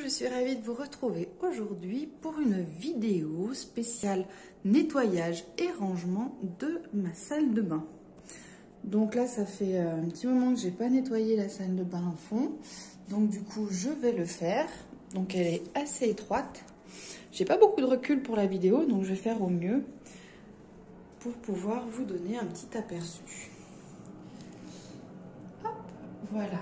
je suis ravie de vous retrouver aujourd'hui pour une vidéo spéciale nettoyage et rangement de ma salle de bain. Donc là, ça fait un petit moment que j'ai pas nettoyé la salle de bain à fond. Donc du coup, je vais le faire. Donc elle est assez étroite. J'ai pas beaucoup de recul pour la vidéo, donc je vais faire au mieux pour pouvoir vous donner un petit aperçu. Hop, voilà.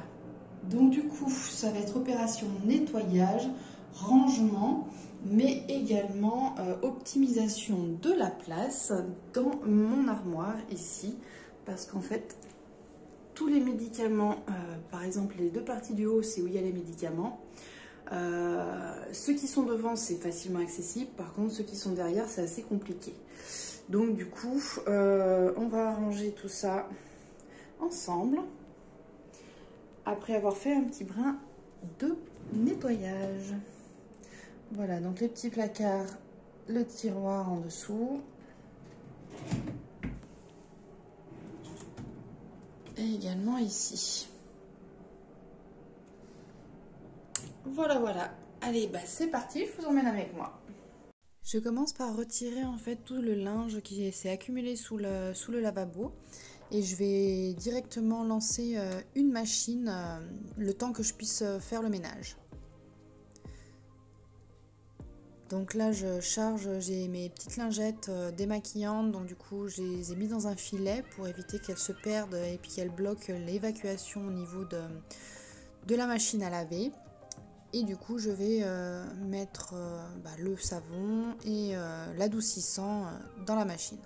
Donc du coup, ça va être opération nettoyage, rangement, mais également optimisation de la place dans mon armoire ici. Parce qu'en fait, tous les médicaments, par exemple les deux parties du haut, c'est où il y a les médicaments. Ceux qui sont devant, c'est facilement accessible. Par contre, ceux qui sont derrière, c'est assez compliqué. Donc du coup, on va arranger tout ça ensemble. Après avoir fait un petit brin de nettoyage. Voilà, donc les petits placards, le tiroir en dessous. Et également ici. Voilà, voilà. Allez, bah c'est parti, je vous emmène avec moi. Je commence par retirer en fait tout le linge qui s'est accumulé sous le lavabo. Et je vais directement lancer une machine le temps que je puisse faire le ménage. Donc là je charge, j'ai mes petites lingettes démaquillantes, donc du coup je les ai mis dans un filet pour éviter qu'elles se perdent et puis qu'elles bloquent l'évacuation au niveau de la machine à laver. Et du coup je vais mettre le savon et l'adoucissant dans la machine.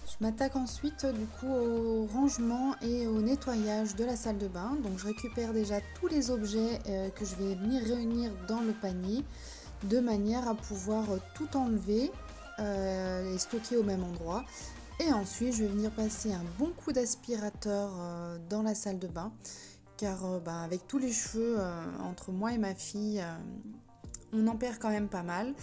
Je m'attaque ensuite du coup au rangement et au nettoyage de la salle de bain. Donc je récupère déjà tous les objets que je vais venir réunir dans le panier de manière à pouvoir tout enlever et stocker au même endroit. Et ensuite je vais venir passer un bon coup d'aspirateur dans la salle de bain car avec tous les cheveux entre moi et ma fille, on en perd quand même pas mal.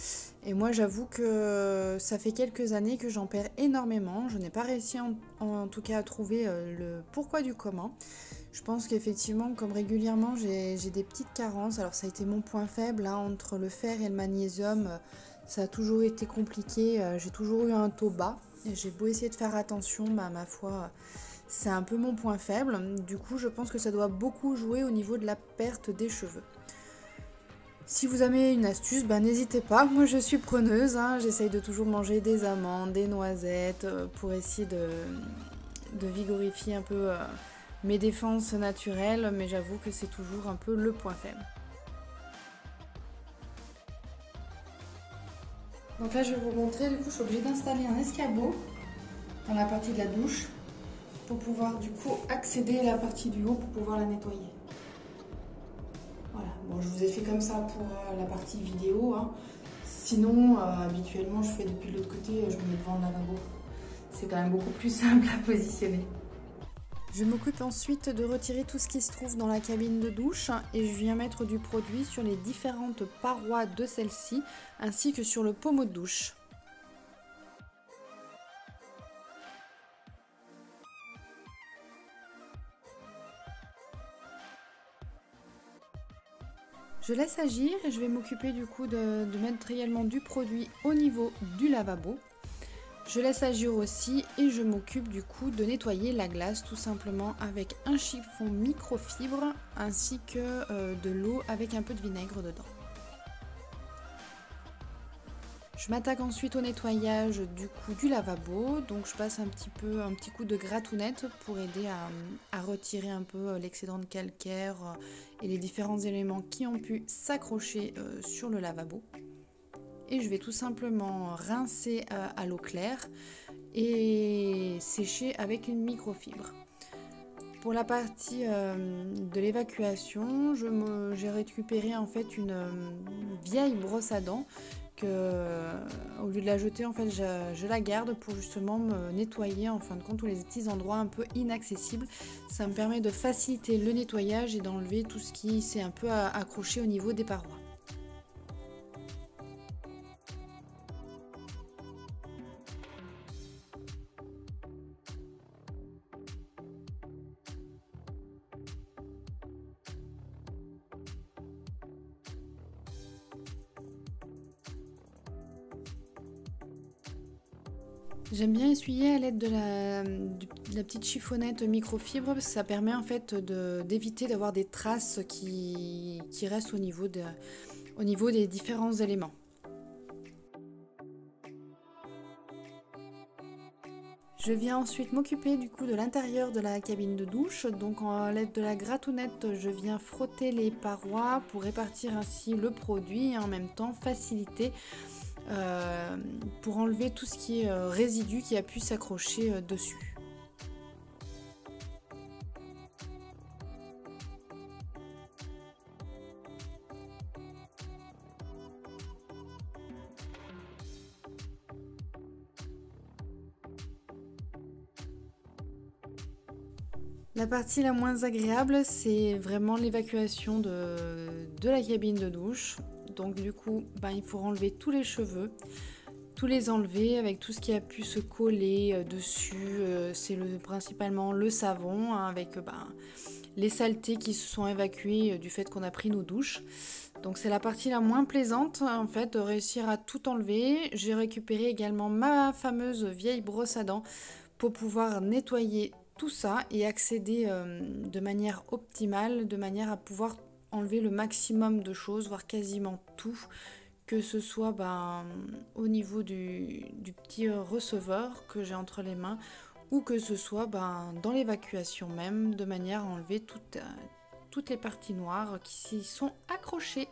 Et moi j'avoue que ça fait quelques années que j'en perds énormément. Je n'ai pas réussi en tout cas à trouver le pourquoi du comment. Je pense qu'effectivement, comme régulièrement j'ai des petites carences. Alors ça a été mon point faible, hein, entre le fer et le magnésium. Ça a toujours été compliqué. J'ai toujours eu un taux bas. J'ai beau essayer de faire attention, ma foi, c'est un peu mon point faible. Du coup je pense que ça doit beaucoup jouer au niveau de la perte des cheveux. Si vous avez une astuce, n'hésitez pas, moi je suis preneuse, hein. J'essaye de toujours manger des amandes, des noisettes pour essayer de vigorifier un peu mes défenses naturelles, mais j'avoue que c'est toujours un peu le point faible. Donc là je vais vous montrer, du coup je suis obligée d'installer un escabeau dans la partie de la douche pour pouvoir du coup accéder à la partie du haut pour pouvoir la nettoyer. Voilà, bon, je vous ai fait comme ça pour la partie vidéo, hein. Sinon, habituellement, je fais depuis l'autre côté, je me mets devant le lavabo. C'est quand même beaucoup plus simple à positionner. Je m'occupe ensuite de retirer tout ce qui se trouve dans la cabine de douche et je viens mettre du produit sur les différentes parois de celle-ci ainsi que sur le pommeau de douche. Je laisse agir et je vais m'occuper du coup de mettre réellement du produit au niveau du lavabo. Je laisse agir aussi et je m'occupe du coup de nettoyer la glace tout simplement avec un chiffon microfibre ainsi que de l'eau avec un peu de vinaigre dedans. Je m'attaque ensuite au nettoyage du coup du lavabo, donc je passe un petit coup de gratounette pour aider à retirer un peu l'excédent de calcaire et les différents éléments qui ont pu s'accrocher sur le lavabo. Et je vais tout simplement rincer à l'eau claire et sécher avec une microfibre. Pour la partie de l'évacuation, j'ai récupéré en fait une vieille brosse à dents que, au lieu de la jeter, en fait, je la garde pour justement me nettoyer en fin de compte tous les petits endroits un peu inaccessibles. Ça me permet de faciliter le nettoyage et d'enlever tout ce qui s'est un peu accroché au niveau des parois. J'aime bien essuyer à l'aide de la petite chiffonnette microfibre parce que ça permet en fait d'éviter d'avoir des traces qui restent au niveau des différents éléments. Je viens ensuite m'occuper du coup de l'intérieur de la cabine de douche. Donc à l'aide de la gratounette, je viens frotter les parois pour répartir ainsi le produit et en même temps faciliter pour enlever tout ce qui est résidu qui a pu s'accrocher dessus. La partie la moins agréable, c'est vraiment l'évacuation de la cabine de douche. Donc du coup, il faut enlever tous les cheveux, tous les enlever avec tout ce qui a pu se coller dessus. C'est principalement le savon hein, avec les saletés qui se sont évacuées du fait qu'on a pris nos douches. Donc c'est la partie la moins plaisante en fait de réussir à tout enlever. J'ai récupéré également ma fameuse vieille brosse à dents pour pouvoir nettoyer tout ça et accéder de manière optimale, de manière à pouvoir enlever le maximum de choses, voire quasiment tout, que ce soit au niveau du petit receveur que j'ai entre les mains ou que ce soit dans l'évacuation même, de manière à enlever toutes les parties noires qui s'y sont accrochées.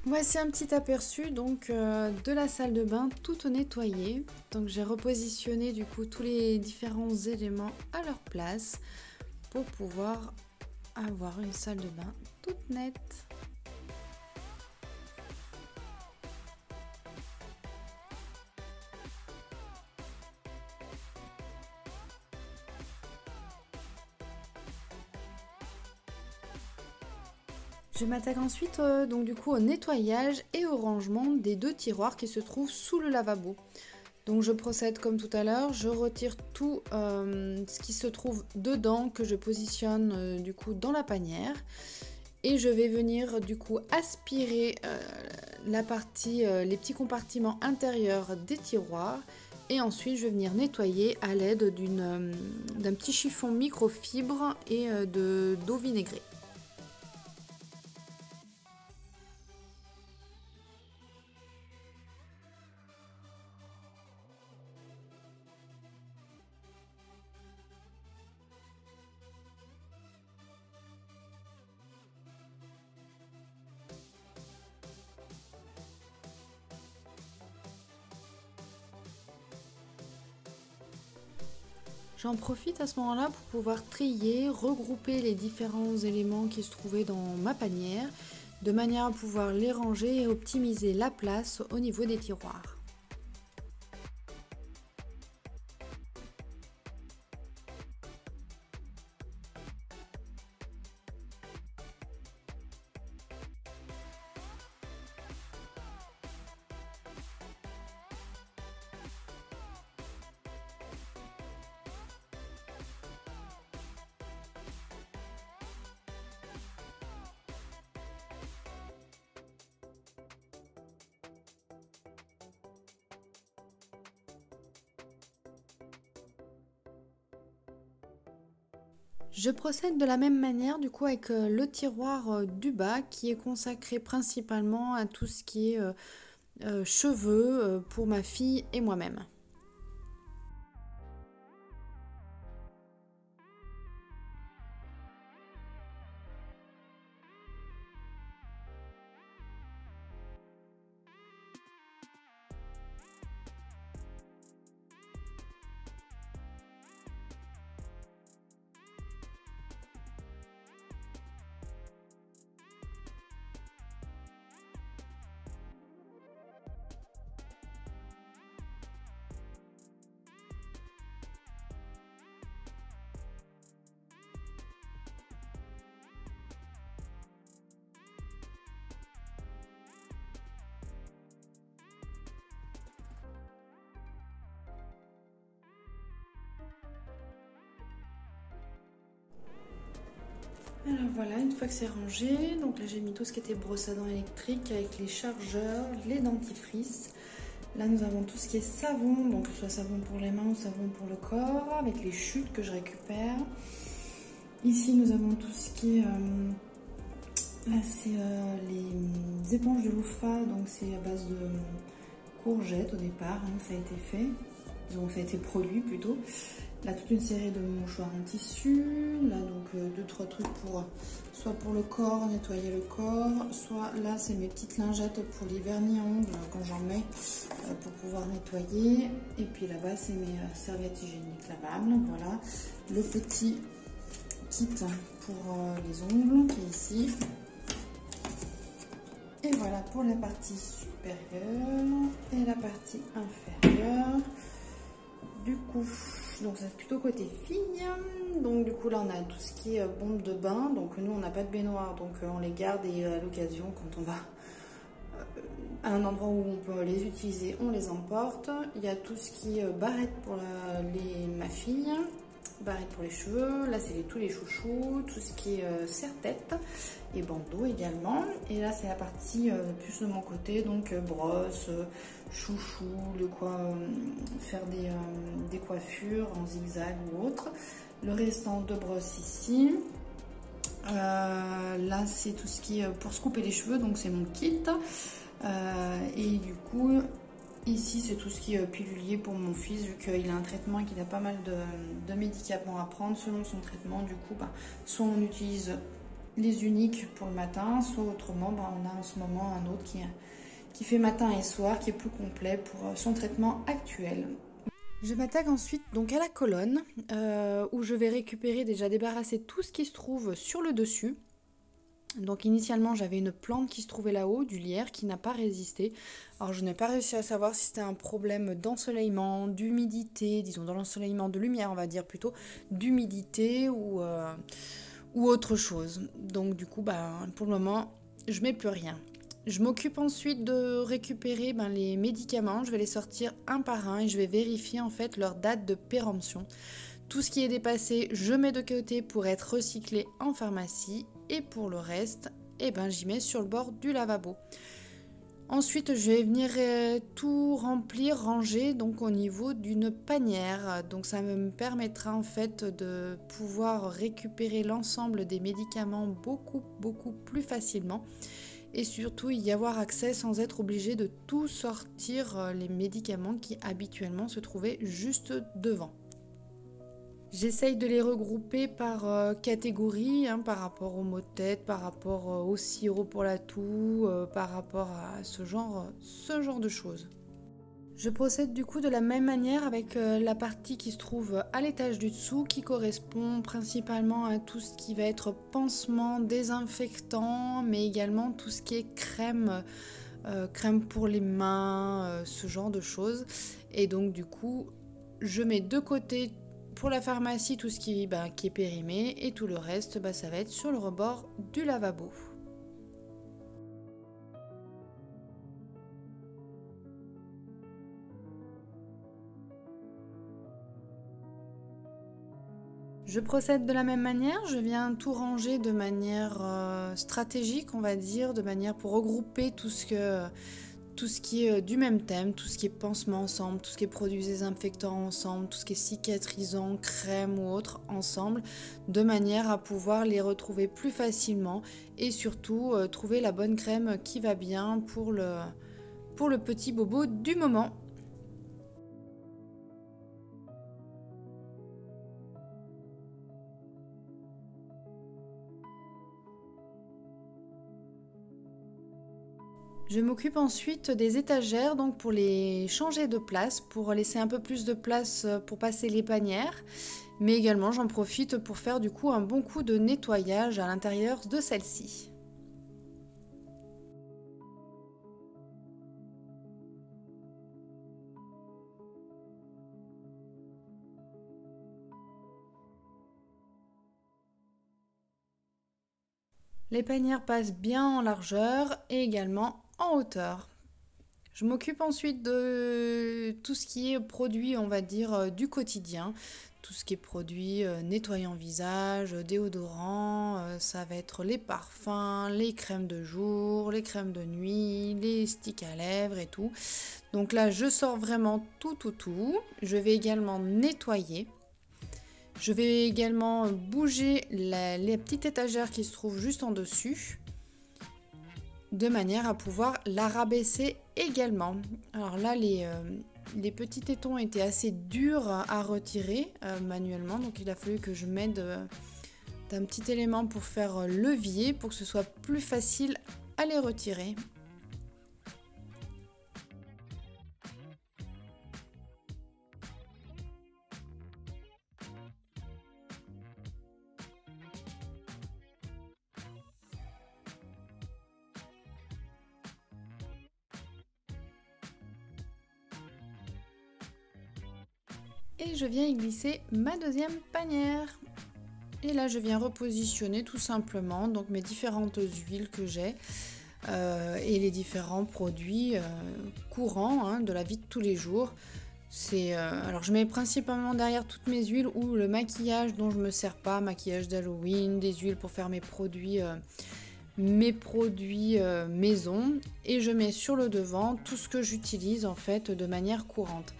Voici un petit aperçu donc de la salle de bain toute nettoyée. Donc j'ai repositionné du coup tous les différents éléments à leur place pour pouvoir avoir une salle de bain toute nette. Je m'attaque ensuite donc du coup au nettoyage et au rangement des deux tiroirs qui se trouvent sous le lavabo. Donc je procède comme tout à l'heure, je retire tout ce qui se trouve dedans que je positionne du coup dans la panière et je vais venir du coup aspirer la partie, les petits compartiments intérieurs des tiroirs et ensuite je vais venir nettoyer à l'aide d'un petit chiffon microfibre et d'eau vinaigrée. J'en profite à ce moment-là pour pouvoir trier, regrouper les différents éléments qui se trouvaient dans ma panière, de manière à pouvoir les ranger et optimiser la place au niveau des tiroirs. Je procède de la même manière du coup avec le tiroir du bas qui est consacré principalement à tout ce qui est cheveux pour ma fille et moi-même. Alors voilà, une fois que c'est rangé, donc là j'ai mis tout ce qui était brosse à dents électrique avec les chargeurs, les dentifrices. Là nous avons tout ce qui est savon, donc soit savon pour les mains ou savon pour le corps, avec les chutes que je récupère. Ici nous avons tout ce qui est... là c'est les éponges de loofah, donc c'est à base de courgettes au départ, hein, ça a été fait. Donc ça a été produit plutôt. Là toute une série de mouchoirs en tissu. Là donc 2-3 trucs pour soit pour le corps, nettoyer le corps, soit là c'est mes petites lingettes pour les vernis à ongles quand j'en mets pour pouvoir nettoyer. Et puis là-bas c'est mes serviettes hygiéniques lavables. Voilà le petit kit pour les ongles qui est ici. Et voilà pour la partie supérieure et la partie inférieure. Du coup, donc c'est plutôt côté fille. Donc du coup là on a tout ce qui est bombe de bain. Donc nous on n'a pas de baignoire, donc on les garde et à l'occasion quand on va à un endroit où on peut les utiliser, on les emporte. Il y a tout ce qui est barrette pour ma fille, barrette pour les cheveux. Là c'est tous les chouchous, tout ce qui est serre-tête et bandeau également. Et là c'est la partie plus de mon côté, donc brosse, chouchou, de quoi faire des coiffures en zigzag ou autre. Le restant de brosse ici. Là c'est tout ce qui est pour se couper les cheveux, donc c'est mon kit. Et du coup ici c'est tout ce qui est pilulier pour mon fils, vu qu'il a un traitement et qu'il a pas mal de médicaments à prendre selon son traitement. Du coup soit on utilise les uniques pour le matin, soit autrement on a en ce moment un autre qui fait matin et soir, qui est plus complet pour son traitement actuel. Je m'attaque ensuite donc à la colonne où je vais récupérer, déjà débarrasser tout ce qui se trouve sur le dessus. Donc initialement j'avais une plante qui se trouvait là-haut, du lierre, qui n'a pas résisté. Alors je n'ai pas réussi à savoir si c'était un problème d'ensoleillement, d'humidité, disons dans l'ensoleillement de lumière on va dire plutôt, d'humidité ou autre chose. Donc du coup pour le moment je mets plus rien. Je m'occupe ensuite de récupérer les médicaments, je vais les sortir un par un et je vais vérifier en fait leur date de péremption. Tout ce qui est dépassé, je mets de côté pour être recyclé en pharmacie et pour le reste, j'y mets sur le bord du lavabo. Ensuite, je vais venir tout remplir, ranger donc au niveau d'une panière. Donc ça me permettra en fait de pouvoir récupérer l'ensemble des médicaments beaucoup plus facilement. Et surtout y avoir accès sans être obligé de tout sortir les médicaments qui habituellement se trouvaient juste devant. J'essaye de les regrouper par catégorie, par rapport aux maux de tête, par rapport au sirop pour la toux, par rapport à ce genre de choses. Je procède du coup de la même manière avec la partie qui se trouve à l'étage du dessous, qui correspond principalement à tout ce qui va être pansement, désinfectant, mais également tout ce qui est crème, crème pour les mains, ce genre de choses. Et donc du coup, je mets de côté pour la pharmacie tout ce qui est périmé et tout le reste, ça va être sur le rebord du lavabo. Je procède de la même manière, je viens tout ranger de manière stratégique, on va dire, de manière pour regrouper tout ce qui est du même thème, tout ce qui est pansement ensemble, tout ce qui est produits désinfectants ensemble, tout ce qui est cicatrisant, crème ou autre ensemble, de manière à pouvoir les retrouver plus facilement et surtout trouver la bonne crème qui va bien pour le petit bobo du moment. Je m'occupe ensuite des étagères donc pour les changer de place, pour laisser un peu plus de place pour passer les panières. Mais également j'en profite pour faire du coup un bon coup de nettoyage à l'intérieur de celle-ci. Les panières passent bien en largeur et également en hauteur. Je m'occupe ensuite de tout ce qui est produit, on va dire, du quotidien. Tout ce qui est produit nettoyant visage, déodorant, ça va être les parfums, les crèmes de jour, les crèmes de nuit, les sticks à lèvres et tout. Donc là, je sors vraiment tout. Je vais également nettoyer. Je vais également bouger les petites étagères qui se trouvent juste en dessus, de manière à pouvoir la rabaisser également. Alors là, les petits tétons étaient assez durs à retirer manuellement, donc il a fallu que je m'aide d'un petit élément pour faire levier, pour que ce soit plus facile à les retirer. Et je viens y glisser ma deuxième panière. Et là, je viens repositionner tout simplement donc mes différentes huiles que j'ai et les différents produits courants de la vie de tous les jours. Alors je mets principalement derrière toutes mes huiles ou le maquillage dont je me sers pas, maquillage d'Halloween, des huiles pour faire mes produits maison, et je mets sur le devant tout ce que j'utilise en fait de manière courante.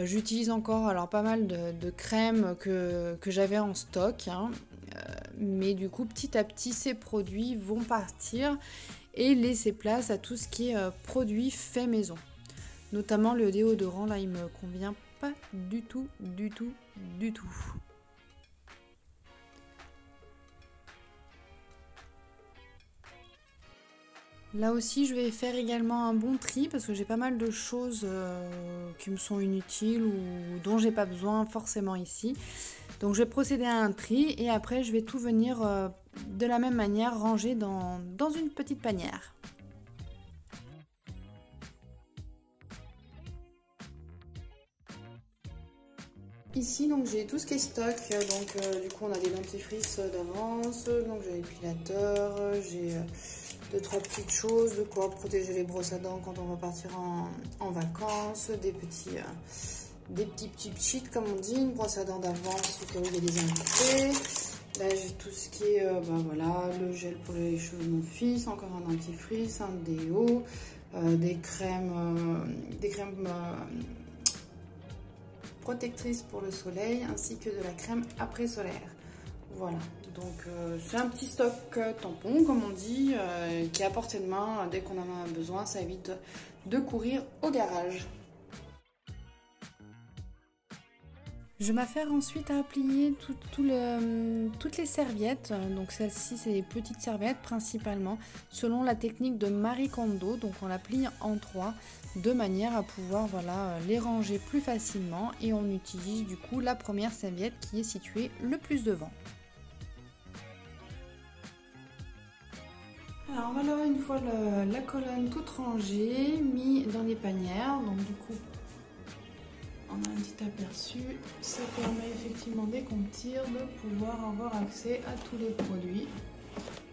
J'utilise encore alors pas mal de crèmes que j'avais en stock, mais du coup petit à petit ces produits vont partir et laisser place à tout ce qui est produit fait maison. Notamment le déodorant, là il me convient pas du tout. Là aussi, je vais faire également un bon tri parce que j'ai pas mal de choses qui me sont inutiles ou dont j'ai pas besoin forcément ici. Donc je vais procéder à un tri et après je vais tout venir de la même manière ranger dans une petite panière. Ici donc j'ai tout ce qui est stock, donc du coup on a des dentifrices d'avance, donc j'ai l'épilateur, j'ai 2-3 petites choses, de quoi protéger les brosses à dents quand on va partir en vacances, des petits cheats comme on dit, une brosse à dents d'avance au cas où il y a des invités. Là j'ai tout ce qui est voilà, le gel pour les cheveux de mon fils, encore un dentifrice, un déo, des crèmes protectrice pour le soleil ainsi que de la crème après solaire. Voilà, donc c'est un petit stock tampon comme on dit qui est à portée de main dès qu'on en a besoin, ça évite de courir au garage. Je m'affaire ensuite à plier toutes les serviettes, donc celles-ci c'est des petites serviettes principalement, selon la technique de Marie Kondo, donc on la plie en 3 de manière à pouvoir les ranger plus facilement et on utilise du coup la première serviette qui est située le plus devant. Alors voilà, une fois la colonne toute rangée, mis dans les panières, donc du coup on a un petit aperçu, ça permet effectivement dès qu'on tire de pouvoir avoir accès à tous les produits,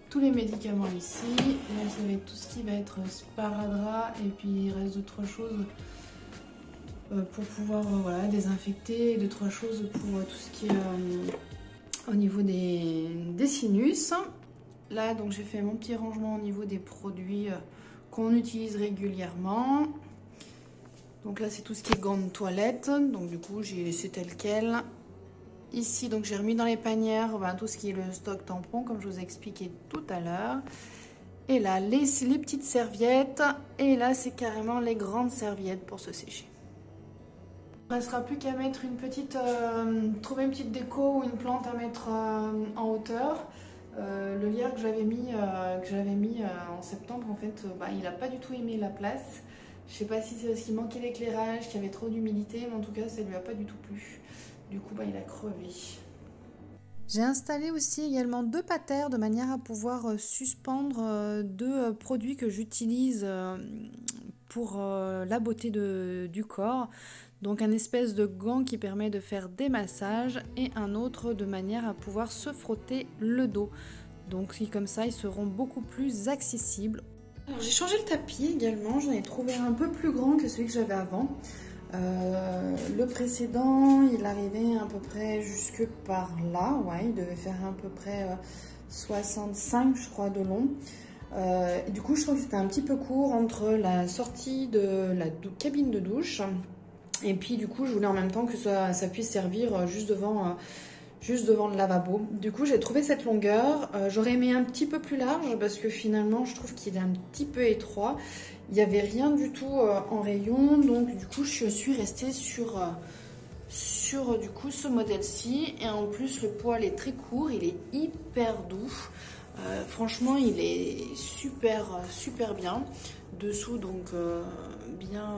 tous les médicaments ici. Là ça va être tout ce qui va être sparadrap et puis il reste 2-3 choses pour pouvoir désinfecter, 2-3 choses pour tout ce qui est au niveau des sinus. Là donc j'ai fait mon petit rangement au niveau des produits qu'on utilise régulièrement. Donc là c'est tout ce qui est gants de toilette, donc du coup j'ai laissé tel quel. Ici donc j'ai remis dans les panières tout ce qui est le stock tampon comme je vous ai expliqué tout à l'heure. Et là les petites serviettes, et là c'est carrément les grandes serviettes pour se sécher. Il ne restera plus qu'à mettre une petite, trouver une petite déco ou une plante à mettre en hauteur. Le lierre que j'avais mis en septembre en fait il n'a pas du tout aimé la place. Je sais pas si c'est parce qu'il manquait d'éclairage, qu'il y avait trop d'humidité, mais en tout cas ça lui a pas du tout plu. Du coup il a crevé. J'ai installé aussi également 2 patères de manière à pouvoir suspendre 2 produits que j'utilise pour la beauté du corps. Donc un espèce de gant qui permet de faire des massages et un autre de manière à pouvoir se frotter le dos. Donc comme ça ils seront beaucoup plus accessibles. Alors j'ai changé le tapis également, j'en ai trouvé un peu plus grand que celui que j'avais avant. Le précédent, il arrivait à peu près jusque par là, ouais, il devait faire à peu près 65 je crois de long. Et du coup je trouve que c'était un petit peu court entre la sortie de la cabine de douche et puis du coup je voulais en même temps que ça puisse servir juste devant le lavabo. Du coup j'ai trouvé cette longueur, j'aurais aimé un petit peu plus large parce que finalement je trouve qu'il est un petit peu étroit. Il n'y avait rien du tout en rayon, donc du coup je suis restée sur du coup ce modèle-ci. Et en plus le poil est très court, il est hyper doux. Franchement il est super bien. Dessous donc bien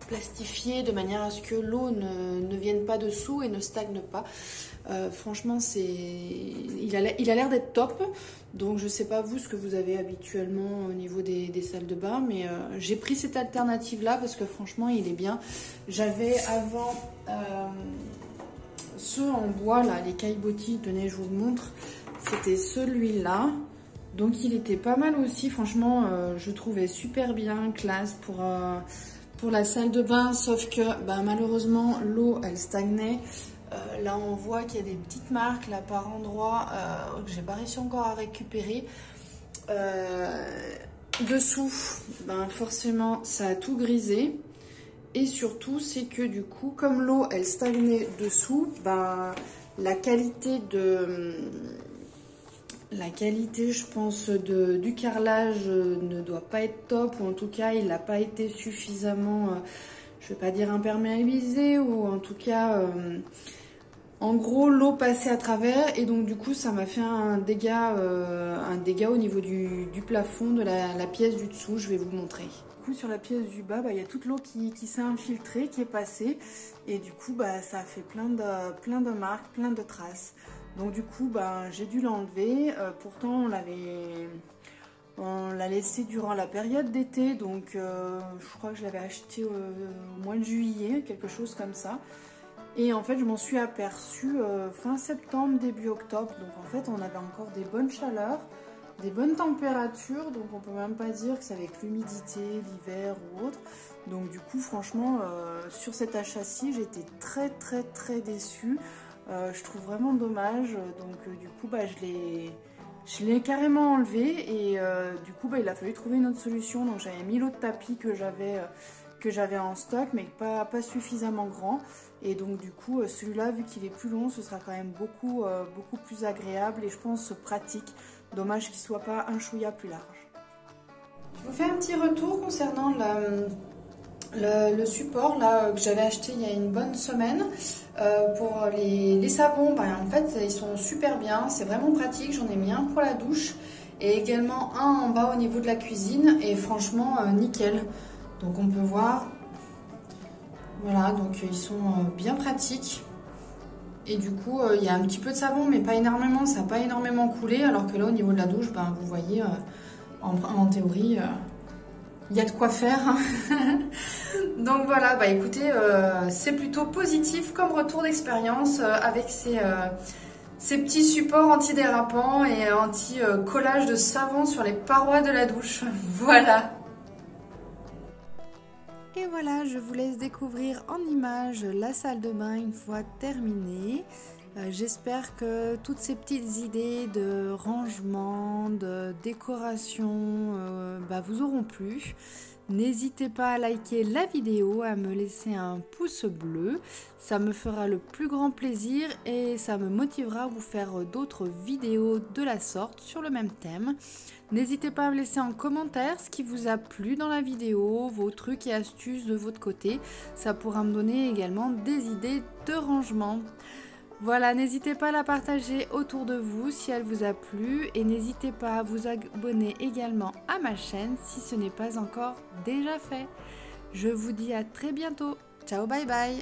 plastifié de manière à ce que l'eau ne vienne pas dessous et ne stagne pas. Franchement il a l'air d'être top. Donc je sais pas vous ce que vous avez habituellement au niveau des salles de bain, mais j'ai pris cette alternative là parce que franchement il est bien. J'avais avant ceux en bois là, les caillebotis, tenez je vous le montre, c'était celui-là. Donc il était pas mal aussi, franchement je trouvais super bien, classe pour la salle de bain, sauf que bah, malheureusement l'eau elle stagnait. Là on voit qu'il y a des petites marques là par endroit que j'ai pas réussi encore à récupérer. Dessous, ben forcément ça a tout grisé. Et surtout c'est que du coup comme l'eau elle stagnait dessous, ben la qualité je pense du carrelage ne doit pas être top, ou en tout cas il n'a pas été suffisamment, je vais pas dire imperméabilisé, ou en tout cas en gros l'eau passait à travers et donc du coup ça m'a fait un dégât au niveau du plafond de la pièce du dessous. Je vais vous montrer. Du coup sur la pièce du bas, il y a toute l'eau qui s'est infiltrée, qui est passée, et du coup ça a fait plein de marques, plein de traces. Donc du coup j'ai dû l'enlever. Pourtant on l'a laissé durant la période d'été, donc je crois que je l'avais acheté au mois de juillet, quelque chose comme ça. Et en fait je m'en suis aperçue fin septembre, début octobre. Donc en fait on avait encore des bonnes chaleurs, des bonnes températures, donc on peut même pas dire que c'est avec l'humidité, l'hiver ou autre. Donc du coup franchement sur cet achat-ci j'étais très déçue. Je trouve vraiment dommage, donc du coup je l'ai carrément enlevé, et du coup il a fallu trouver une autre solution. Donc j'avais mis l'autre tapis que j'avais en stock, mais pas suffisamment grand, et donc du coup celui-là, vu qu'il est plus long, ce sera quand même beaucoup plus agréable et je pense pratique. Dommage qu'il soit pas un chouïa plus large. Je vous fais un petit retour concernant le support là que j'avais acheté il y a une bonne semaine. Pour les savons, en fait ils sont super bien, c'est vraiment pratique. J'en ai mis un pour la douche et également un en bas au niveau de la cuisine, et franchement nickel. Donc on peut voir, voilà, donc ils sont bien pratiques. Et du coup il y a un petit peu de savon mais pas énormément, ça n'a pas énormément coulé, alors que là au niveau de la douche, vous voyez en théorie il y a de quoi faire. Donc voilà, écoutez, c'est plutôt positif comme retour d'expérience avec ces petits supports anti-dérapants et anti-collage de savon sur les parois de la douche. Voilà. Et voilà, je vous laisse découvrir en images la salle de bain une fois terminée. J'espère que toutes ces petites idées de rangement, de décoration vous auront plu. N'hésitez pas à liker la vidéo, à me laisser un pouce bleu. Ça me fera le plus grand plaisir et ça me motivera à vous faire d'autres vidéos de la sorte sur le même thème. N'hésitez pas à me laisser en commentaire ce qui vous a plu dans la vidéo, vos trucs et astuces de votre côté. Ça pourra me donner également des idées de rangement. Voilà, n'hésitez pas à la partager autour de vous si elle vous a plu, et n'hésitez pas à vous abonner également à ma chaîne si ce n'est pas encore déjà fait. Je vous dis à très bientôt. Ciao, bye bye.